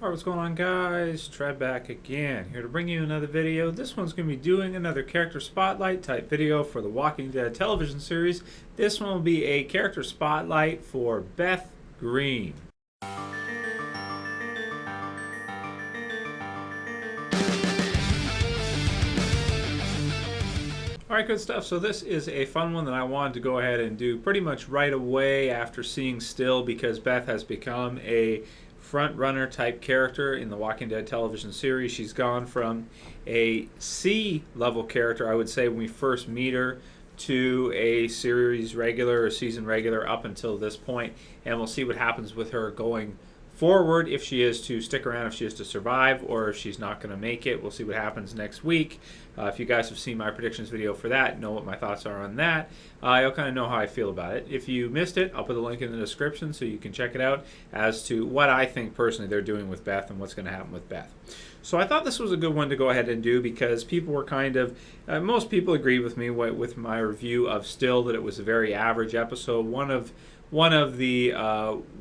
Alright, what's going on, guys? Trev back again, here to bring you another video. This one's going to be doing another character spotlight type video for the Walking Dead television series. This one will be a character spotlight for Beth Greene. Alright, good stuff. So this is a fun one that I wanted to go ahead and do pretty much right away after seeing Still, because Beth has become a front runner type character in the Walking Dead television series. She's gone from a C level character, I would say, when we first meet her, to a series regular or season regular up until this point, and we'll see what happens with her going forward, if she is to stick around, if she is to survive, or if she's not going to make it. We'll see what happens next week. If you guys have seen my predictions video for that, know what my thoughts are on that. You'll kind of know how I feel about it. If you missed it, I'll put a link in the description so you can check it out as to what I think personally they're doing with Beth and what's going to happen with Beth. So I thought this was a good one to go ahead and do, because people were kind of, most people agreed with me with my review of Still, that it was a very average episode. One of the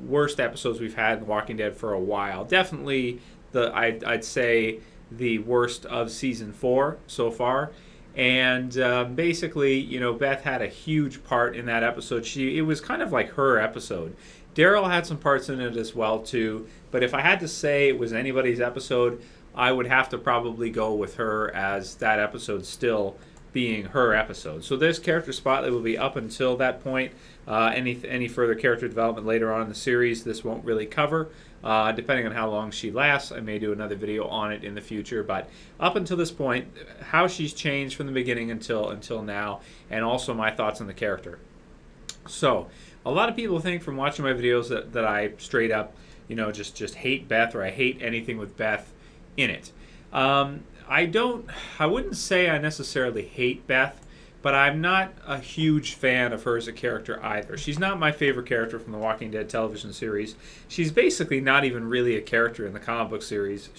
worst episodes we've had in The Walking Dead for a while. Definitely, I'd say the worst of season 4 so far. And basically, you know, Beth had a huge part in that episode. It was kind of like her episode. Daryl had some parts in it as well too. But if I had to say it was anybody's episode, I would have to probably go with her, as that episode still being her episode. So this character spotlight will be up until that point. Any further character development later on in the series, this won't really cover. Depending on how long she lasts, I may do another video on it in the future. But up until this point, how she's changed from the beginning until now, and also my thoughts on the character. So a lot of people think from watching my videos that I straight up, you know, just hate Beth, or I hate anything with Beth in it. I wouldn't say I necessarily hate Beth, but I'm not a huge fan of her as a character either. She's not my favorite character from the Walking Dead television series. She's basically not even really a character in the comic book series.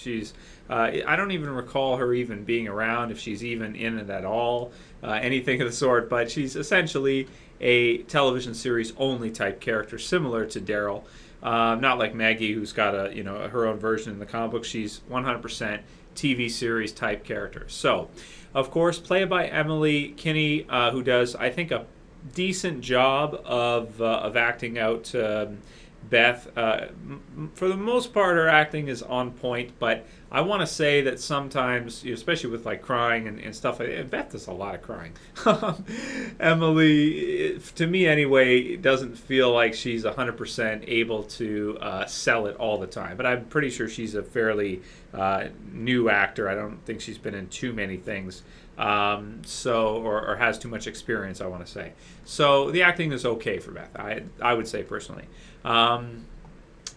I don't even recall her even being around, if she's even in it at all, anything of the sort, but she's essentially a television series only type character, similar to Daryl. Not like Maggie, who's got her own version in the comic book. She's 100% TV series type character. So, of course, played by Emily Kinney, who does, I think, a decent job of acting out Beth. For the most part, her acting is on point, but I want to say that sometimes, especially with like crying and stuff, and Beth does a lot of crying. Emily, to me anyway, doesn't feel like she's 100% able to sell it all the time, but I'm pretty sure she's a fairly new actor. I don't think she's been in too many things, or has too much experience, I want to say. So the acting is okay for Beth, I would say personally.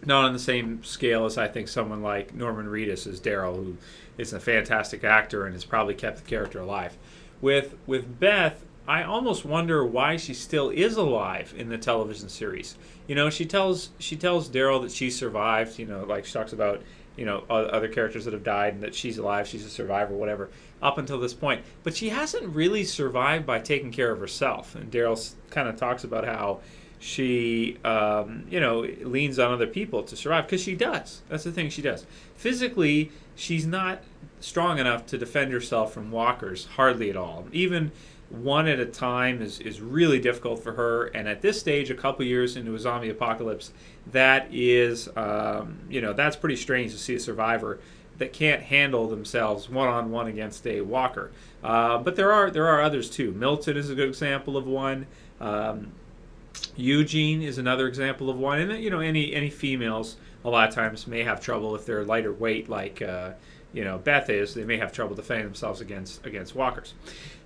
Not on the same scale as I think someone like Norman Reedus as Daryl, who is a fantastic actor and has probably kept the character alive. With Beth, I almost wonder why she still is alive in the television series. You know, she tells Daryl that she survived. You know, like she talks about, you know, other characters that have died and that she's alive, she's a survivor, whatever, up until this point. But she hasn't really survived by taking care of herself. And Daryl kind of talks about how she, leans on other people to survive, because she does. That's the thing, she does. Physically, she's not strong enough to defend herself from walkers, hardly at all. Even one at a time is really difficult for her, and at this stage, a couple years into a zombie apocalypse, that is, that's pretty strange to see a survivor that can't handle themselves one-on-one against a walker. But there are others too. Milton is a good example of one. Eugene is another example of one, and any females a lot of times may have trouble if they're lighter weight, like Beth is. They may have trouble defending themselves against walkers.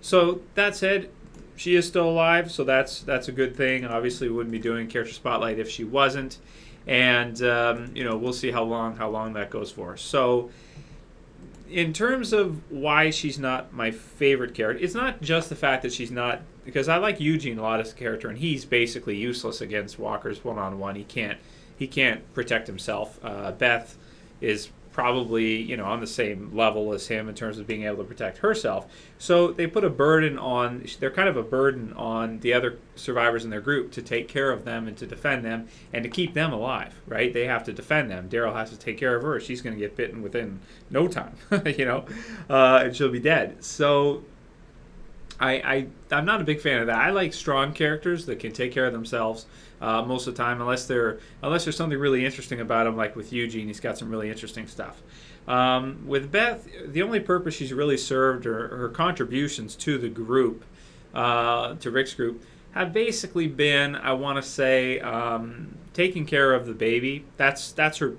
So that said, she is still alive, so that's a good thing. Obviously, we wouldn't be doing character spotlight if she wasn't, and we'll see how long that goes for. So, in terms of why she's not my favorite character, it's not just the fact that she's not, because I like Eugene a lot as a character, and he's basically useless against walkers one-on-one. He can't protect himself. Beth is probably, on the same level as him in terms of being able to protect herself. So they put a burden on, they're kind of a burden on the other survivors in their group to take care of them and to defend them and to keep them alive, right? They have to defend them. Daryl has to take care of her. She's going to get bitten within no time, and she'll be dead. So I'm not a big fan of that. I like strong characters that can take care of themselves most of the time, unless there's something really interesting about them, like with Eugene. He's got some really interesting stuff. With Beth, the only purpose she's really served, or her contributions to the group, to Rick's group, have basically been, I want to say, taking care of the baby. That's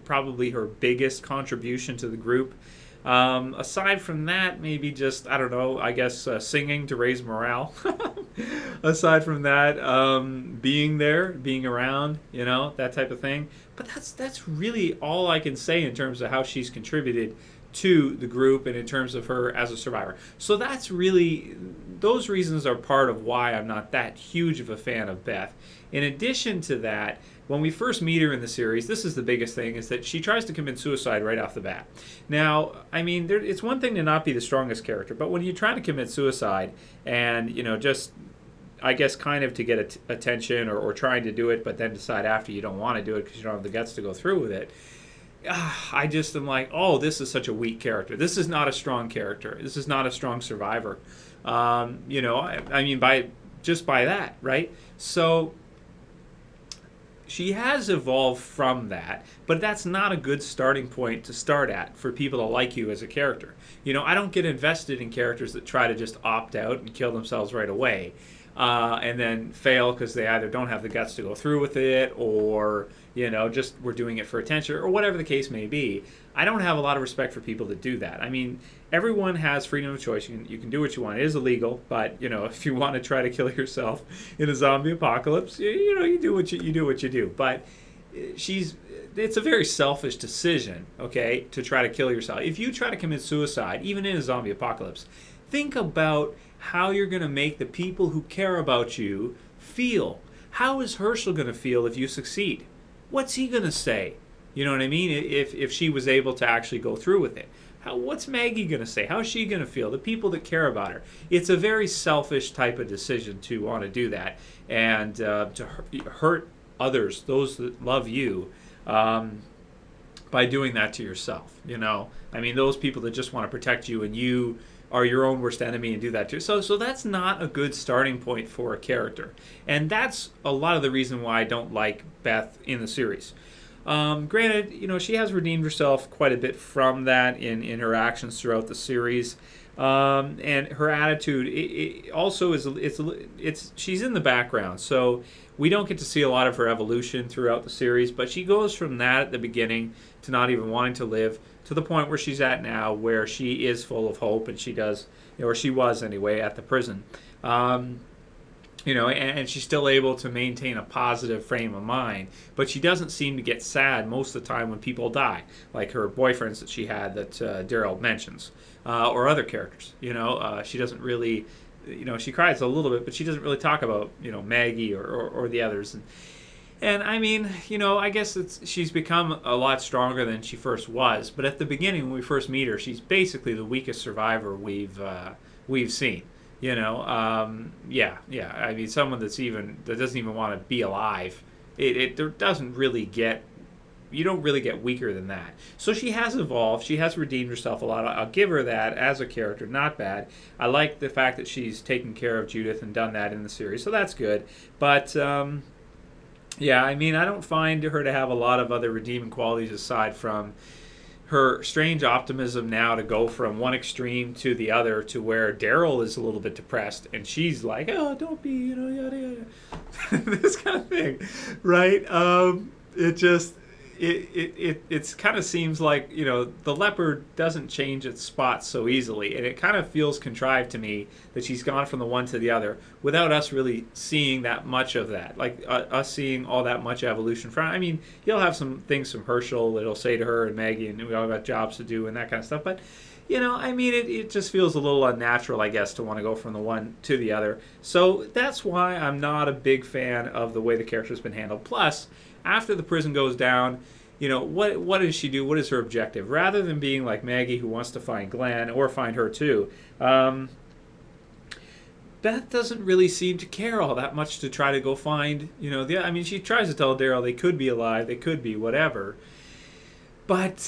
probably her biggest contribution to the group. Aside from that, maybe just, I don't know, I guess singing to raise morale. Aside from that, being there, being around, that type of thing. But that's really all I can say in terms of how she's contributed to the group and in terms of her as a survivor. So that's really, those reasons are part of why I'm not that huge of a fan of Beth. In addition to that, when we first meet her in the series, this is the biggest thing, is that she tries to commit suicide right off the bat. Now, I mean, it's one thing to not be the strongest character, but when you try to commit suicide and, just, I guess, kind of to get attention or trying to do it, but then decide after you don't want to do it because you don't have the guts to go through with it, I just am like, oh, this is such a weak character. This is not a strong character. This is not a strong survivor. I mean, by that, right? So she has evolved from that, but that's not a good starting point to start at for people to like you as a character. I don't get invested in characters that try to just opt out and kill themselves right away, and then fail because they either don't have the guts to go through with it, or just we're doing it for attention, or whatever the case may be. I don't have a lot of respect for people that do that. I mean, everyone has freedom of choice. You can do what you want. It is illegal, but if you want to try to kill yourself in a zombie apocalypse, you do what you do. But it's a very selfish decision, okay, to try to kill yourself. If you try to commit suicide, even in a zombie apocalypse, think about how you're going to make the people who care about you feel. How is Hershel going to feel if you succeed? What's he going to say? You know what I mean? If she was able to actually go through with it. What's Maggie going to say? How's she going to feel? The people that care about her. It's a very selfish type of decision to want to do that and to hurt others, those that love you, by doing that to yourself. I mean, those people that just want to protect you and you are your own worst enemy and do that too. So that's not a good starting point for a character. And that's a lot of the reason why I don't like Beth in the series. Granted, she has redeemed herself quite a bit from that in her actions throughout the series. And her attitude it also is she's in the background, so we don't get to see a lot of her evolution throughout the series, but she goes from that at the beginning to not even wanting to live to the point where she's at now, where she is full of hope, and she does, or she was anyway, at the prison. And she's still able to maintain a positive frame of mind, but she doesn't seem to get sad most of the time when people die, like her boyfriends that she had that Daryl mentions, or other characters. She doesn't really, she cries a little bit, but she doesn't really talk about, Maggie or the others. And I mean, I guess she's become a lot stronger than she first was, but at the beginning when we first meet her, she's basically the weakest survivor we've seen. I mean, someone that doesn't even want to be alive. You don't really get weaker than that. So she has evolved. She has redeemed herself a lot. I'll give her that as a character. Not bad. I like the fact that she's taken care of Judith and done that in the series. So that's good. But I mean, I don't find her to have a lot of other redeeming qualities aside from her strange optimism now to go from one extreme to the other, to where Daryl is a little bit depressed and she's like, oh, don't be, yada yada, this kind of thing, right? It kind of seems like, the leopard doesn't change its spots so easily, and it kind of feels contrived to me that she's gone from the one to the other without us really seeing that much of that, like us seeing all that much evolution from. I mean, you'll have some things from Hershel that he'll say to her and Maggie, and we all got jobs to do and that kind of stuff, but I mean, it just feels a little unnatural, I guess, to want to go from the one to the other. So that's why I'm not a big fan of the way the character's been handled. Plus, after the prison goes down, what does she do? What is her objective? Rather than being like Maggie, who wants to find Glenn or find her too. Beth doesn't really seem to care all that much to try to go find, she tries to tell Daryl they could be alive, they could be whatever. But,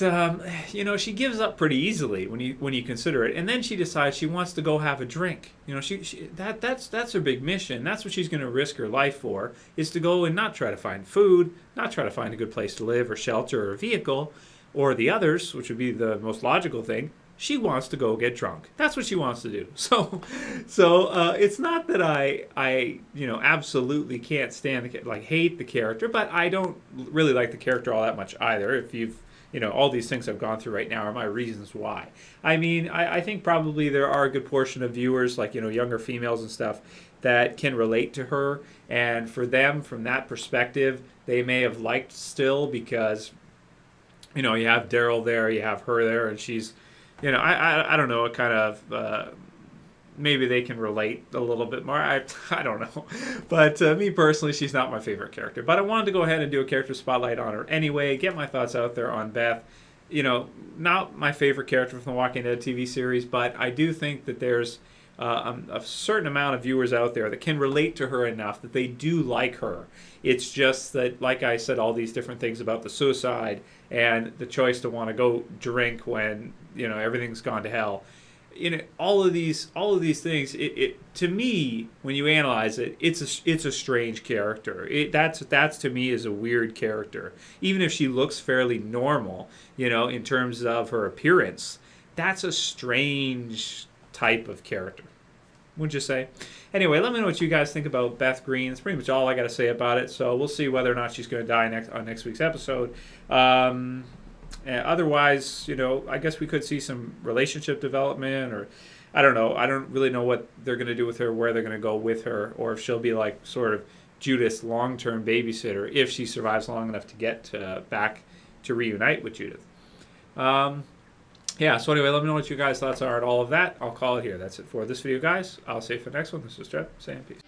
she gives up pretty easily when you consider it. And then she decides she wants to go have a drink. That's her big mission. That's what she's going to risk her life for, is to go and not try to find food, not try to find a good place to live or shelter or a vehicle, or the others, which would be the most logical thing. She wants to go get drunk. That's what she wants to do. So it's not that I absolutely can't stand hate the character, but I don't really like the character all that much either. If you've all these things I've gone through right now are my reasons why. I think probably there are a good portion of viewers, younger females and stuff, that can relate to her. And for them, from that perspective, they may have liked Still because, you have Daryl there, you have her there, and she's, I don't know, kind of... maybe they can relate a little bit more. I don't know. But me personally, she's not my favorite character. But I wanted to go ahead and do a character spotlight on her anyway, get my thoughts out there on Beth. Not my favorite character from the Walking Dead TV series, but I do think that there's a certain amount of viewers out there that can relate to her enough that they do like her. It's just that, like I said, all these different things about the suicide and the choice to want to go drink when, everything's gone to hell. All of these things. It to me, when you analyze it, it's a strange character. That's to me is a weird character. Even if she looks fairly normal, in terms of her appearance, that's a strange type of character. Wouldn't you say? Anyway, let me know what you guys think about Beth Greene. That's pretty much all I got to say about it. So we'll see whether or not she's going to die on next week's episode. Otherwise, I guess we could see some relationship development, or I don't know. I don't really know what they're going to do with her, where they're going to go with her, or if she'll be like sort of Judith's long-term babysitter if she survives long enough to get back to reunite with Judith. So anyway, let me know what you guys' thoughts are on all of that. I'll call it here. That's it for this video, guys. I'll see you for the next one. This is Trev saying peace.